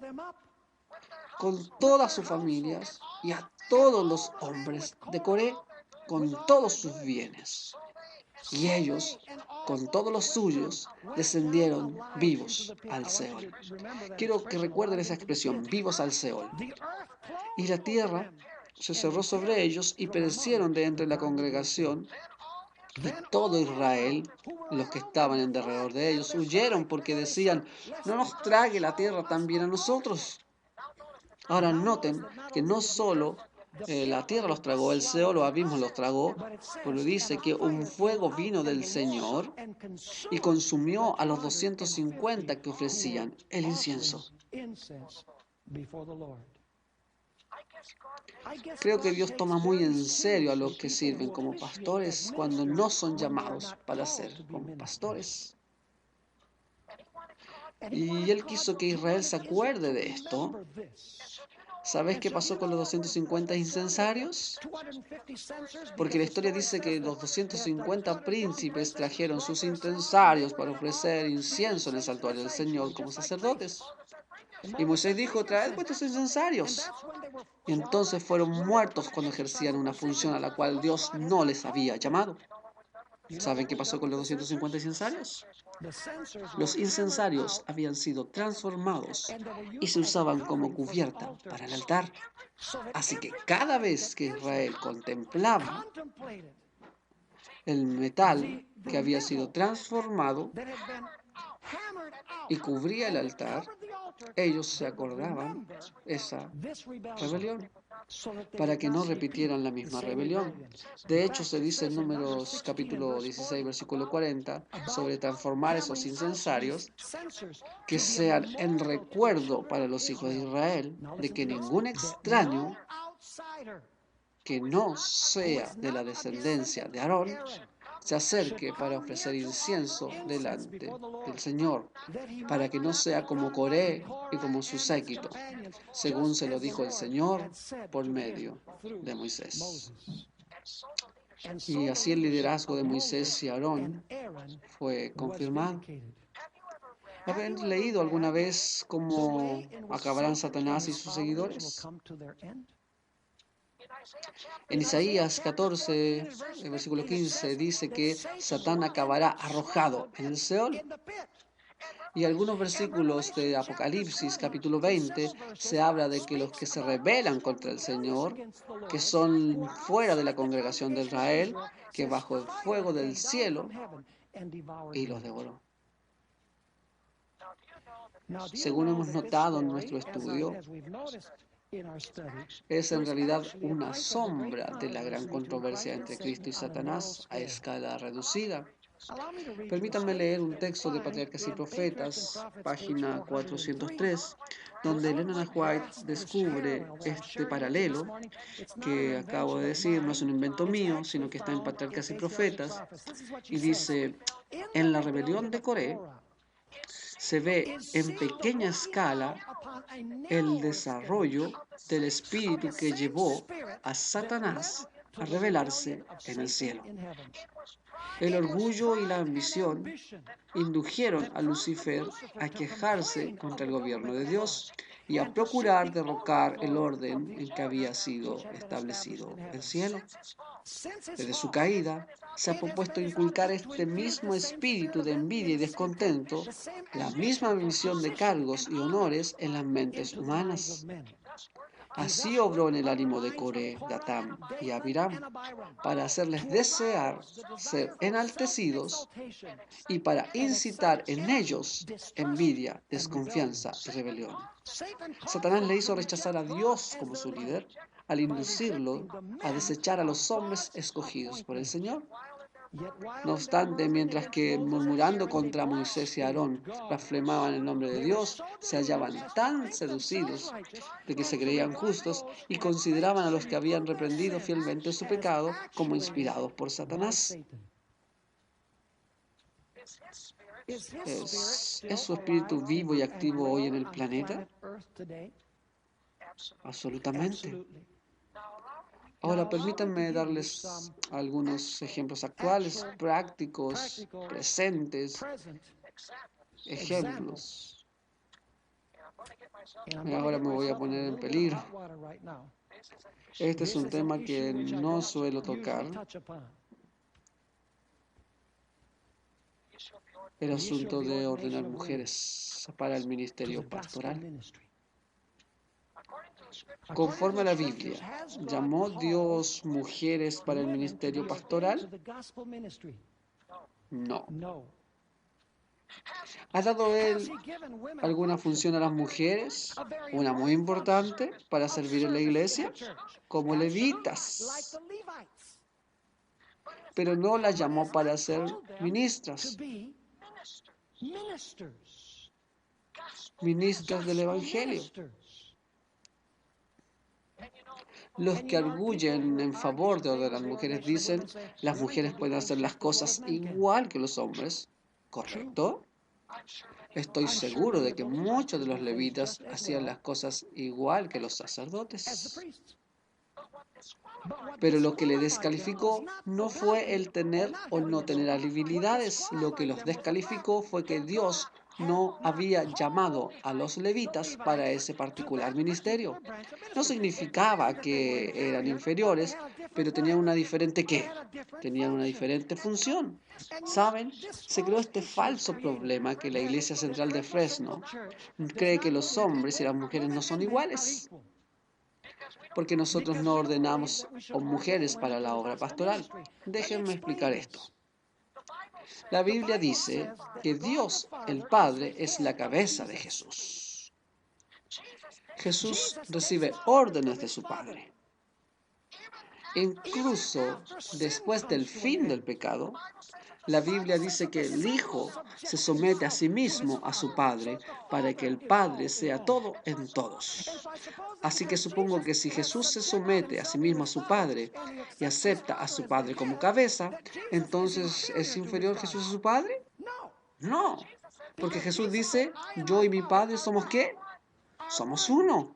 Speaker 1: con todas sus familias y a todos los hombres de Coré, con todos sus bienes. Y ellos, con todos los suyos, descendieron vivos al Seol. Quiero que recuerden esa expresión, vivos al Seol. Y la tierra se cerró sobre ellos y perecieron de entre la congregación. Y todo Israel, los que estaban en derredor de ellos, huyeron porque decían, no nos trague la tierra también a nosotros. Ahora noten que no solo la tierra los tragó, el Seol o abismo los tragó, pero dice que un fuego vino del Señor y consumió a los 250 que ofrecían el incienso. Creo que Dios toma muy en serio a los que sirven como pastores cuando no son llamados para ser como pastores. Y Él quiso que Israel se acuerde de esto. ¿Sabes qué pasó con los 250 incensarios? Porque la historia dice que los 250 príncipes trajeron sus incensarios para ofrecer incienso en el santuario del Señor como sacerdotes. Y Moisés dijo, traed vuestros incensarios. Y entonces fueron muertos cuando ejercían una función a la cual Dios no les había llamado. ¿Saben qué pasó con los 250 incensarios? Los incensarios habían sido transformados y se usaban como cubierta para el altar. Así que cada vez que Israel contemplaba el metal que había sido transformado y cubría el altar, ellos se acordaban esa rebelión para que no repitieran la misma rebelión. De hecho, se dice en Números capítulo 16, versículo 40, sobre transformar esos incensarios que sean en recuerdo para los hijos de Israel de que ningún extraño que no sea de la descendencia de Aarón se acerque para ofrecer incienso delante del Señor, para que no sea como Coré y como su séquito, según se lo dijo el Señor por medio de Moisés. Y así el liderazgo de Moisés y Aarón fue confirmado. ¿Habéis leído alguna vez cómo acabarán Satanás y sus seguidores? En Isaías 14, versículo 15, dice que Satán acabará arrojado en el Seol. Y algunos versículos de Apocalipsis, capítulo 20, se habla de que los que se rebelan contra el Señor, que son fuera de la congregación de Israel, que bajo el fuego del cielo, y los devoró. Según hemos notado en nuestro estudio, es en realidad una sombra de la gran controversia entre Cristo y Satanás a escala reducida. Permítanme leer un texto de Patriarcas y Profetas, página 403, donde Ellen G. White descubre este paralelo que acabo de decir. No es un invento mío, sino que está en Patriarcas y Profetas, y dice, en la rebelión de Coré se ve en pequeña escala el desarrollo del espíritu que llevó a Satanás a rebelarse en el cielo. El orgullo y la ambición indujeron a Lucifer a quejarse contra el gobierno de Dios y a procurar derrocar el orden en que había sido establecido el cielo. Desde su caída, se ha propuesto inculcar este mismo espíritu de envidia y descontento, la misma visión de cargos y honores en las mentes humanas. Así obró en el ánimo de Coré, Datán y Abiram, para hacerles desear ser enaltecidos y para incitar en ellos envidia, desconfianza y rebelión. Satanás le hizo rechazar a Dios como su líder al inducirlo a desechar a los hombres escogidos por el Señor. No obstante, mientras que murmurando contra Moisés y Aarón blasfemaban el nombre de Dios, se hallaban tan seducidos de que se creían justos y consideraban a los que habían reprendido fielmente su pecado como inspirados por Satanás. ¿Es su espíritu vivo y activo hoy en el planeta? Absolutamente. Ahora, permítanme darles algunos ejemplos actuales, prácticos, presentes, ejemplos. Ahora me voy a poner en peligro. Este es un tema que no suelo tocar. El asunto de ordenar mujeres para el ministerio pastoral. Conforme a la Biblia, ¿llamó Dios mujeres para el ministerio pastoral? No. ¿Ha dado Él alguna función a las mujeres? Una muy importante para servir en la iglesia, como levitas. Pero no las llamó para ser ministras. Ministras del Evangelio. Los que arguyen en favor de ordenar mujeres dicen, las mujeres pueden hacer las cosas igual que los hombres. ¿Correcto? Estoy seguro de que muchos de los levitas hacían las cosas igual que los sacerdotes. Pero lo que le descalificó no fue el tener o no tener habilidades. Lo que los descalificó fue que Dios no había llamado a los levitas para ese particular ministerio. No significaba que eran inferiores, pero tenían una diferente ¿qué? Tenían una diferente función. ¿Saben? Se creó este falso problema que la Iglesia Central de Fresno cree que los hombres y las mujeres no son iguales, porque nosotros no ordenamos a mujeres para la obra pastoral. Déjenme explicar esto. La Biblia dice que Dios, el Padre, es la cabeza de Jesús. Jesús recibe órdenes de su Padre. Incluso después del fin del pecado, la Biblia dice que el Hijo se somete a sí mismo a su Padre para que el Padre sea todo en todos. Así que supongo que si Jesús se somete a sí mismo a su Padre y acepta a su Padre como cabeza, entonces ¿es inferior Jesús a su Padre? No, porque Jesús dice, yo y mi Padre somos ¿qué? Somos uno.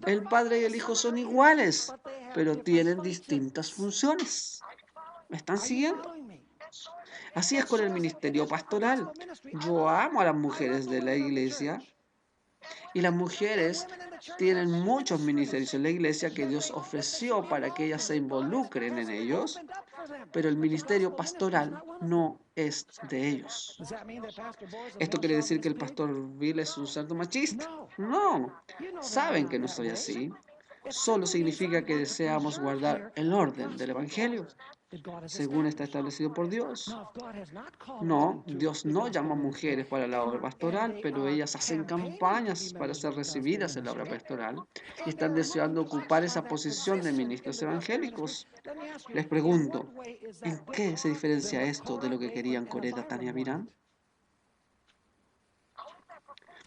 Speaker 1: El Padre y el Hijo son iguales, pero tienen distintas funciones. ¿Me están siguiendo? Así es con el ministerio pastoral. Yo amo a las mujeres de la iglesia y las mujeres tienen muchos ministerios en la iglesia que Dios ofreció para que ellas se involucren en ellos, pero el ministerio pastoral no es de ellos. ¿Esto quiere decir que el pastor Bill es un cerdo machista? No, saben que no soy así. Solo significa que deseamos guardar el orden del Evangelio, según está establecido por Dios. No, Dios no llama a mujeres para la obra pastoral, pero ellas hacen campañas para ser recibidas en la obra pastoral y están deseando ocupar esa posición de ministros evangélicos. Les pregunto, ¿en qué se diferencia esto de lo que querían Coré, Datán y Abiram?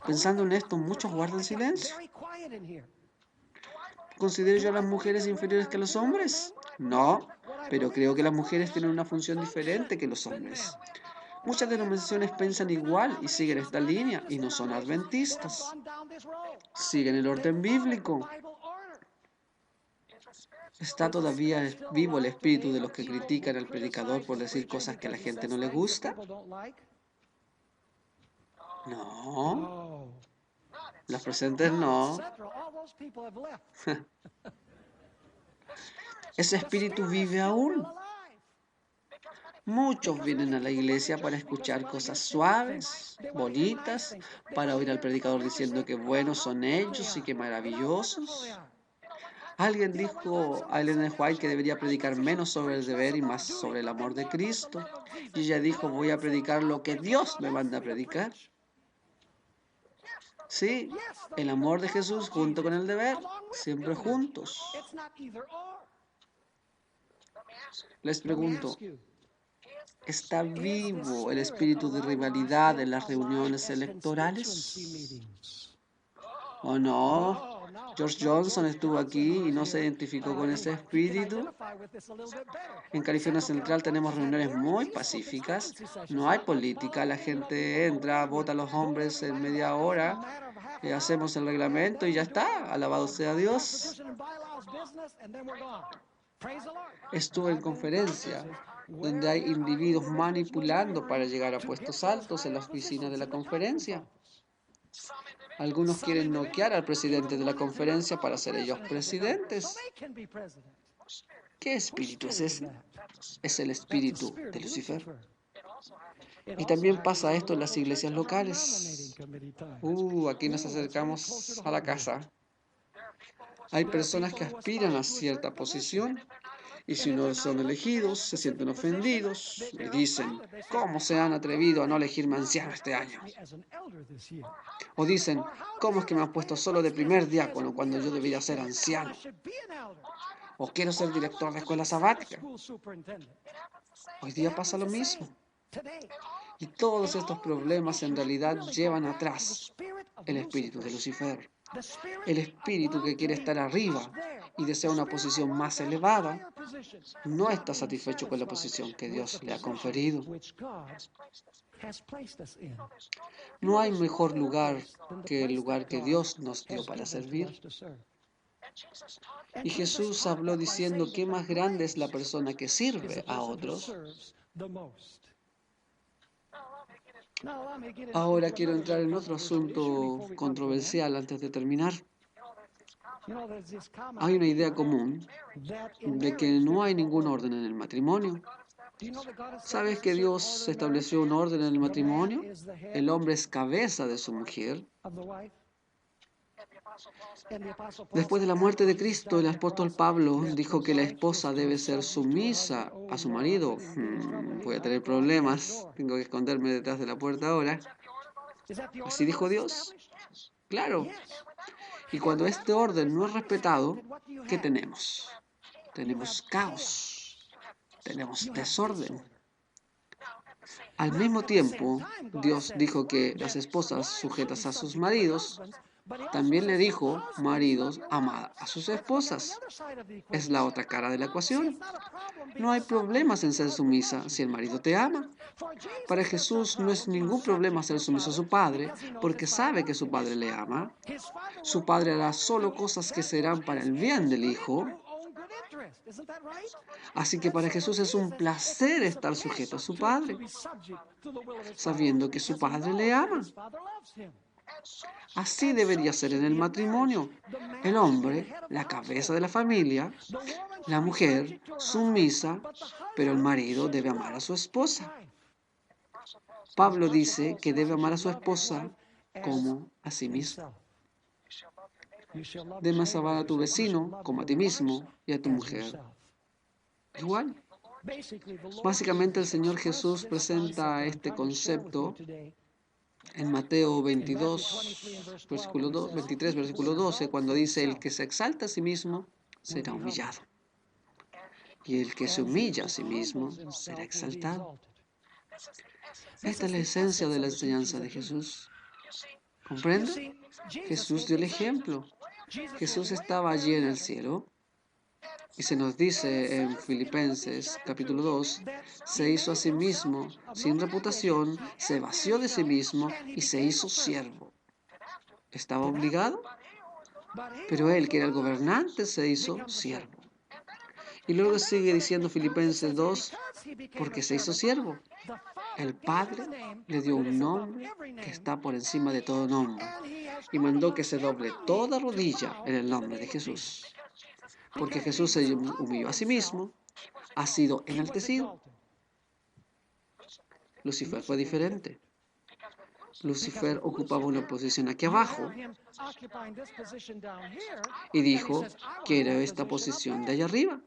Speaker 1: Pensando en esto, muchos guardan silencio. ¿Considero yo a las mujeres inferiores que a los hombres? No, pero creo que las mujeres tienen una función diferente que los hombres. Muchas denominaciones piensan igual y siguen esta línea y no son adventistas. Siguen el orden bíblico. ¿Está todavía vivo el espíritu de los que critican al predicador por decir cosas que a la gente no le gusta? No. Los presentes no. Ese espíritu vive aún. Muchos vienen a la iglesia para escuchar cosas suaves, bonitas, para oír al predicador diciendo que buenos son ellos y que maravillosos. Alguien dijo a Ellen White que debería predicar menos sobre el deber y más sobre el amor de Cristo. Y ella dijo, voy a predicar lo que Dios me manda a predicar. Sí, el amor de Jesús junto con el deber, siempre juntos. Les pregunto, ¿está vivo el espíritu de rivalidad en las reuniones electorales? ¿O no? George Johnson estuvo aquí y no se identificó con ese espíritu. En California Central tenemos reuniones muy pacíficas, no hay política, la gente entra, vota a los hombres en media hora, hacemos el reglamento y ya está, alabado sea Dios. Estuve en conferencia donde hay individuos manipulando para llegar a puestos altos en la oficina de la conferencia. Algunos quieren noquear al presidente de la conferencia para ser ellos presidentes. ¿Qué espíritu es ese? Es el espíritu de Lucifer. Y también pasa esto en las iglesias locales. Aquí nos acercamos a la casa. Hay personas que aspiran a cierta posición y si no son elegidos, se sienten ofendidos y dicen, ¿cómo se han atrevido a no elegirme anciano este año? O dicen, ¿cómo es que me han puesto solo de primer diácono cuando yo debería ser anciano? O quiero ser director de escuela sabática. Hoy día pasa lo mismo. Y todos estos problemas en realidad llevan atrás el espíritu de Lucifer. El espíritu que quiere estar arriba y desea una posición más elevada, no está satisfecho con la posición que Dios le ha conferido. No hay mejor lugar que el lugar que Dios nos dio para servir. Y Jesús habló diciendo que más grande es la persona que sirve a otros. Ahora quiero entrar en otro asunto controversial antes de terminar. Hay una idea común de que no hay ningún orden en el matrimonio. ¿Sabes que Dios estableció un orden en el matrimonio? El hombre es cabeza de su mujer. Después de la muerte de Cristo, el apóstol Pablo dijo que la esposa debe ser sumisa a su marido. Voy a tener problemas, tengo que esconderme detrás de la puerta ahora. ¿Así dijo Dios? Claro. Y cuando este orden no es respetado, ¿qué tenemos? Tenemos caos, tenemos desorden. Al mismo tiempo, Dios dijo que las esposas sujetas a sus maridos, también le dijo, maridos, amad a sus esposas. Es la otra cara de la ecuación. No hay problemas en ser sumisa si el marido te ama. Para Jesús no es ningún problema ser sumiso a su padre, porque sabe que su padre le ama. Su padre hará solo cosas que serán para el bien del hijo. Así que para Jesús es un placer estar sujeto a su padre, sabiendo que su padre le ama. Así debería ser en el matrimonio. El hombre, la cabeza de la familia, la mujer, sumisa, pero el marido debe amar a su esposa. Pablo dice que debe amar a su esposa como a sí mismo. Debes amar a tu vecino como a ti mismo y a tu mujer igual. Básicamente el Señor Jesús presenta este concepto en Mateo 22, versículo 2, 23, versículo 12, cuando dice, el que se exalta a sí mismo será humillado, y el que se humilla a sí mismo será exaltado. Esta es la esencia de la enseñanza de Jesús. ¿Comprende? Jesús dio el ejemplo. Jesús estaba allí en el cielo, y se nos dice en Filipenses capítulo 2, se hizo a sí mismo sin reputación, se vació de sí mismo y se hizo siervo. ¿Estaba obligado? Pero él, que era el gobernante, se hizo siervo. Y luego sigue diciendo Filipenses 2, porque se hizo siervo. El Padre le dio un nombre que está por encima de todo nombre y mandó que se doble toda rodilla en el nombre de Jesús. Porque Jesús se humilló a sí mismo, ha sido enaltecido. Lucifer fue diferente. Lucifer ocupaba una posición aquí abajo y dijo, quiero esta posición de allá arriba.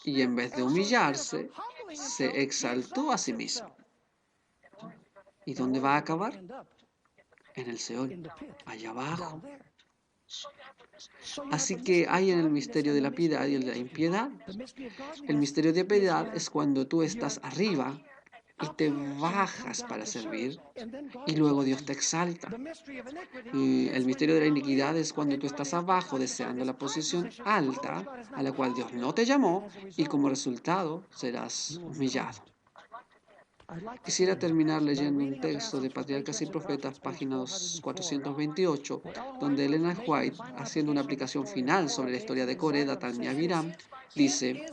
Speaker 1: Y en vez de humillarse, se exaltó a sí mismo. ¿Y dónde va a acabar? En el Seol, allá abajo. Así que hay en el misterio de la piedad y el de la impiedad. El misterio de piedad es cuando tú estás arriba y te bajas para servir y luego Dios te exalta. Y el misterio de la iniquidad es cuando tú estás abajo deseando la posición alta a la cual Dios no te llamó y como resultado serás humillado. Quisiera terminar leyendo un texto de Patriarcas y Profetas, páginas 428, donde Elena White, haciendo una aplicación final sobre la historia de Coré, Datán y Abiram, dice,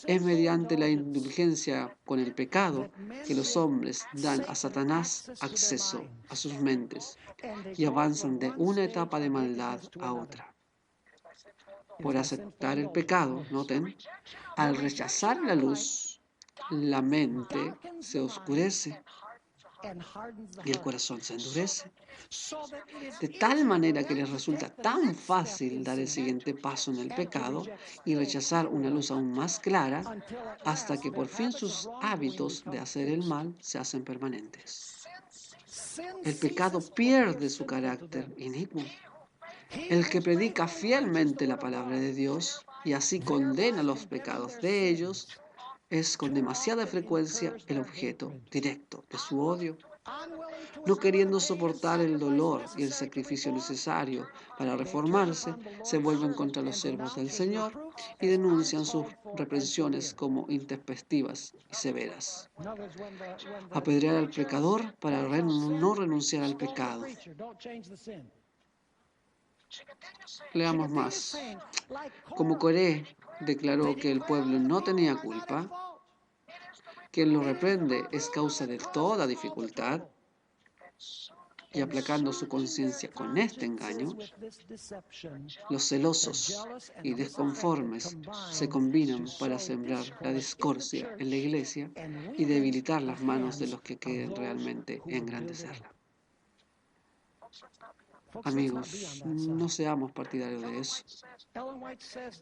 Speaker 1: es mediante la indulgencia con el pecado que los hombres dan a Satanás acceso a sus mentes y avanzan de una etapa de maldad a otra. Por aceptar el pecado, noten, al rechazar la luz, la mente se oscurece y el corazón se endurece, de tal manera que les resulta tan fácil dar el siguiente paso en el pecado y rechazar una luz aún más clara hasta que por fin sus hábitos de hacer el mal se hacen permanentes. El pecado pierde su carácter inicuo. El que predica fielmente la palabra de Dios y así condena los pecados de ellos, es con demasiada frecuencia el objeto directo de su odio. No queriendo soportar el dolor y el sacrificio necesario para reformarse, se vuelven contra los siervos del Señor y denuncian sus reprensiones como intempestivas y severas. Apedrear al pecador para no renunciar al pecado. Leamos más. Como Coré declaró que el pueblo no tenía culpa, quien lo reprende es causa de toda dificultad, y aplacando su conciencia con este engaño, los celosos y desconformes se combinan para sembrar la discordia en la iglesia y debilitar las manos de los que quieren realmente engrandecerla. Amigos, no seamos partidarios de eso.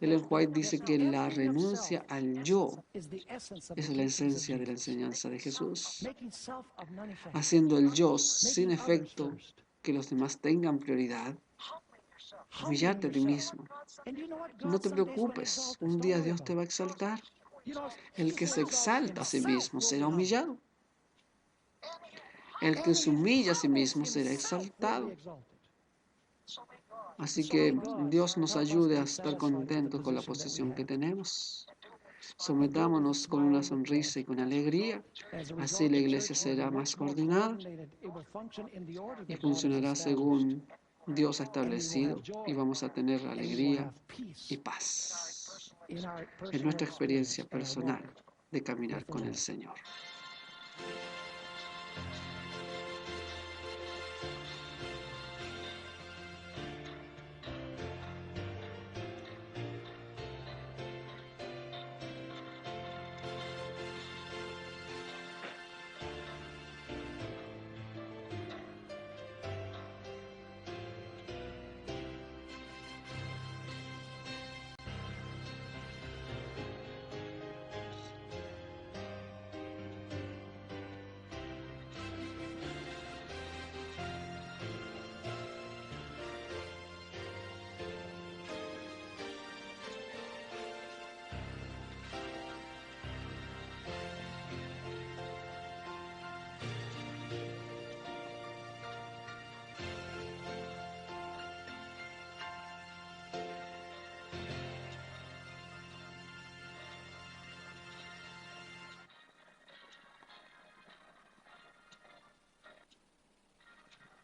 Speaker 1: Ellen White dice que la renuncia al yo es la esencia de la enseñanza de Jesús, haciendo el yo sin efecto que los demás tengan prioridad. Humillarte a ti mismo. No te preocupes, un día Dios te va a exaltar. El que se exalta a sí mismo será humillado. El que se humilla a sí mismo será exaltado. Así que Dios nos ayude a estar contentos con la posición que tenemos. Sometámonos con una sonrisa y con alegría. Así la iglesia será más coordinada y funcionará según Dios ha establecido, y vamos a tener alegría y paz en nuestra experiencia personal de caminar con el Señor.